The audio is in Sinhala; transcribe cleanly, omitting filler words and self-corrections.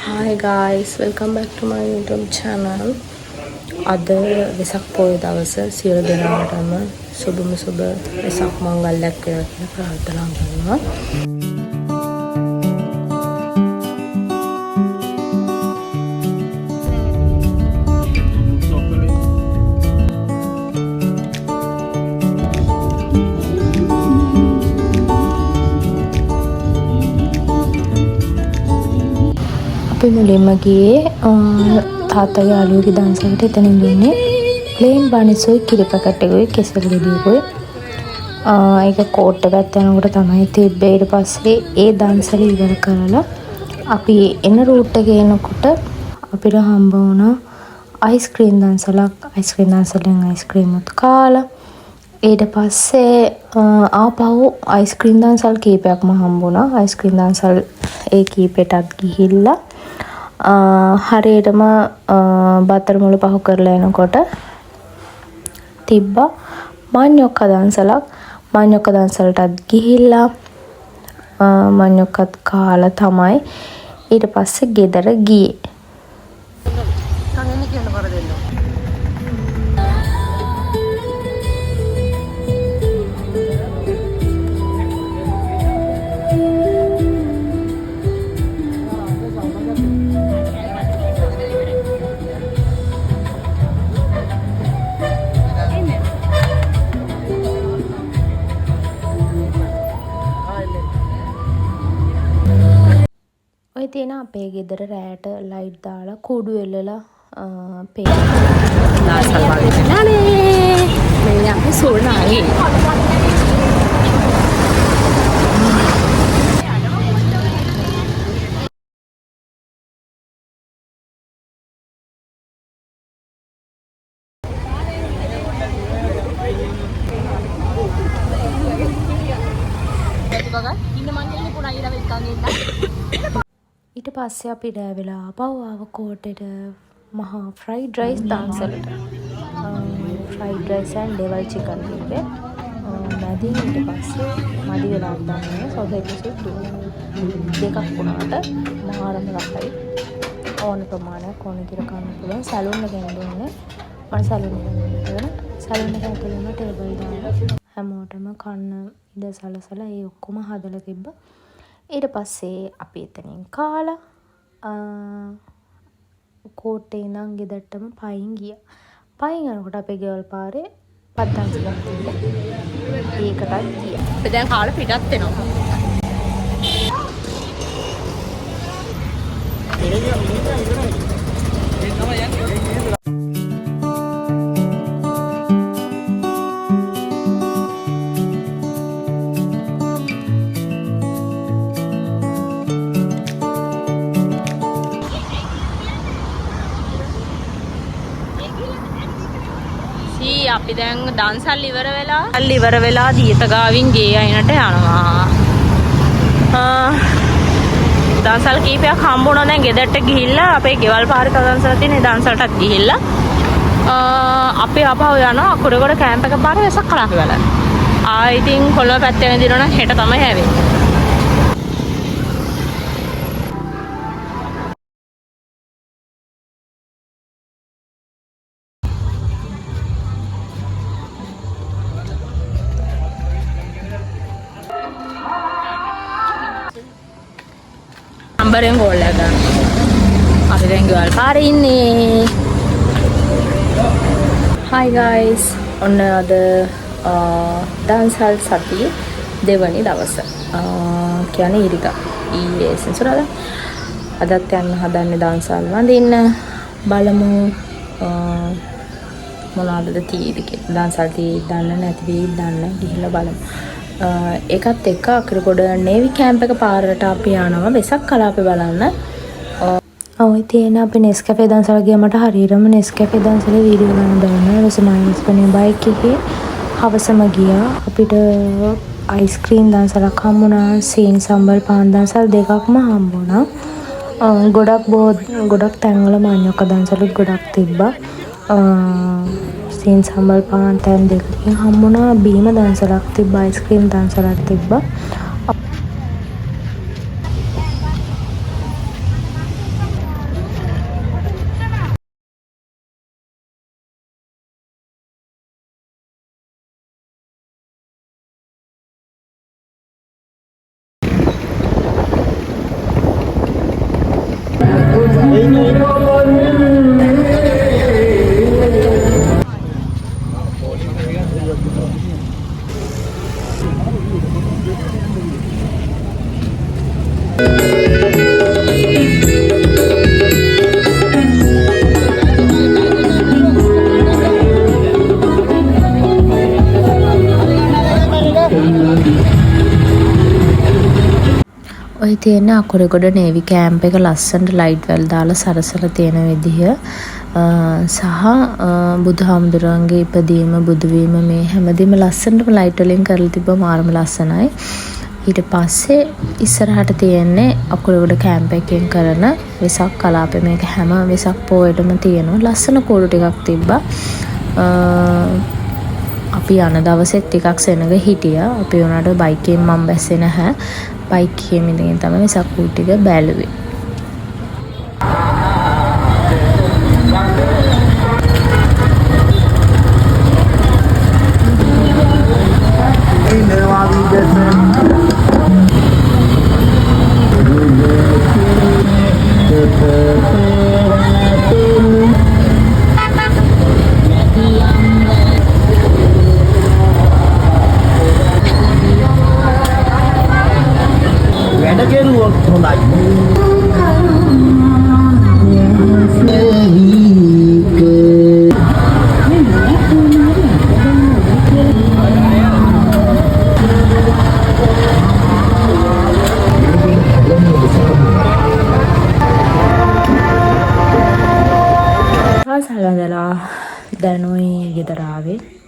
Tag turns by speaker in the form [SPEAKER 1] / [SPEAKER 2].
[SPEAKER 1] Hi guys, welcome back to my YouTube channel. අද වෙසක් පොය දවස සියලු දෙනාටම සුබම සුබ වෙසක් මංගල්‍යයක් වේවා කියලා ප්‍රාර්ථනා කරනවා. අපි මුලින්ම ගියේ තාත්තා යාළුවගේ දන්සලට එතනින් දුන්නේ ප්ලේන් බනිසොයි කිරි පැකට් එකකුයි කෙසෙල් ගෙඩියකුයි. ඒක කෝට් එකත් යනකොට තමයි තිබ්බේ. ඊට පස්සේ ඒ දන්සල ඉවර කරලා අපි එන රූට් එකේ එනකොට අපිට හම්බ වුණා අයිස්ක්‍රීම් දන්සලක්. අයිස්ක්‍රීම් දන්සලෙන් අයිස්ක්‍රීම් උත් කාලා ඊට පස්සේ ආපහු අයිස්ක්‍රීම් දන්සල් කීපයක්ම හම්බ වුණා. අයිස්ක්‍රීම් දන්සල් ඒ කීපෙටත් ගිහිල්ලා හරියටම බතර මුළු පහු කරලා එනකොට තිබ්බා මඤ්ඤොක්ක දන්සලක්. මඤ්ඤොක්ක දන්සලටත් ගිහිල්ලා මඤ්ඤොක්කත් කාලා තමයි ඊට පස්සේ ගෙදර ගියේ. ඔය තියෙන අපේ ගෙදර රෑට ලයිට් දාලා කුඩු එල්ලලා පේනවා. දාසල් වගේ නේ. මේ අපි සෝනායි. ඊට පස්සේ අපි රෑ වෙලා ආපහු ආව කෝටෙට මහා ෆ්‍රයිඩ් රයිස් දන්සලට. Fried rice and devil chicken තිබ්බේ. මැදින් ඊට පස්සේ මදි වෙලා ගන්න සොසේජ් දෙකක් වුණාට මාරම රසයි. ඕන ප්‍රමාණයක් ඕන විදිහට කන්න පුළුවන්. සැලුන් එකෙන් දුන්නේ. මම සැලුන් එකෙන් දුන්න. සැලුන් එක ඇතුළේම ටේබල් දාලා හැමෝටම කන්න ඉඳ සලසලා ඒ ඔක්කොම හදලා තිබ්බා. ඊට පස්සේ අපි එතනින් කාලා කෝට්ටේ ඉඳන් ගෙදරටම පයින් ගියා. පයින් යනකොට අපේ ගෙවල් පාරේ පත්තන්සලක් තිබ්බා. ඒකටත් ගියා. අපි දැන් කාලා පිටත් වෙනවා. අපි දැන් දන්සල් ඉවර වෙලා දීත ගාවින් ගේ අයිනට යනවා. දන්සල් කීපයක් හම්බුණා. දැන් ගෙදරට ගිහිල්ලා අපේ ගෙවල් පාරේ දන්සල් තියෙන දන්සල්ටත් ගිහිල්ලා අපි ආපහු යනවා අකුරගොඩ කැම්ප් එක පාරේ වෙසක් කලාපේ බලන්න. ඉතින් කොළඹ පැත්තේ වැදිනවා නම් හෙට තමයි හැවෙන්නේ. නම්බරෙන් කෝල් එක ගන්න. අපි දැන් ගෙවල් පාරේ ඉන්නේ. Hi guys. ඔන්න අද දන්සල් සතියේ දෙවනි දවස. කියන්නේ ඉරිදා. ඊයේ සෙන්සුරාදා. අදත් යන්න හදන්නේ දන්සල් වඳින්න. බලමු මොනවද තියෙද කියලා. දන්සල් තියෙද්දි දන්න නැති වෙයිද දන්න ගිහිල්ලා බලමු. ඒකත් එක්ක අකිරගොඩ නේවි කැම්ප් එක පාරට අපි යනවා වෙසක් කලාපේ බලන්න. ඔය තියෙන අපි නෙස්කැෆේ දන්සල ගියා. මට හරියටම නෙස්කැෆේ දන්සලේ වීඩියෝ ගන්න බැහැ. ඊට පස්සේ මයිනස් පනේ බයික් එකේ හවසම ගියා. අපිට අයිස්ක්‍රීම් දන්සලක් හම්බුණා. සීන් සම්බල් පාන් දන්සල් දෙකක්ම හම්බුණා. ගොඩක් තැන්වල මඤ්ඤොක්ක දන්සලුත් ගොඩක් තිබ්බා. සීන් සම්බල් පාන් තැන් දෙකකින් හම්බුණා. බීම දන්සලක් තිබ්බා. අයිස්ක්‍රීම් දන්සලක් තිබ්බා. තියෙන්නේ අකුරගොඩ නේවි කැම්ප් එක ලස්සනට ලයිට් වැල් දාලා සරසලා තියෙන විදිහ සහ බුදුහාමුදුරන්ගේ ඉපදීම බුදුවීම මේ හැමදේම ලස්සනටම ලයිට් වලින් කරලා තිබ්බා මාරම ලස්සනයි. ඊට පස්සේ ඉස්සරහට තියෙන්නේ අකුරගොඩ කැම්ප් එකෙන් කරන වෙසක් කලාපය. මේක හැම වෙසක් පොයටම තියෙනවා. ලස්සන කූඩු ටිකක් තිබ්බා. අපි යන දවසෙත් ටිකක් සෙනග හිටියා. අපි උනාට බයික් එකෙන් මම බැස්සේ නැහැ. බයික් එකෙන් ඉඳගෙන තමයි වෙසක් කූඩු ටික බැලුවේ. සලඳලා දැනුයි ගෙදර ආවේ.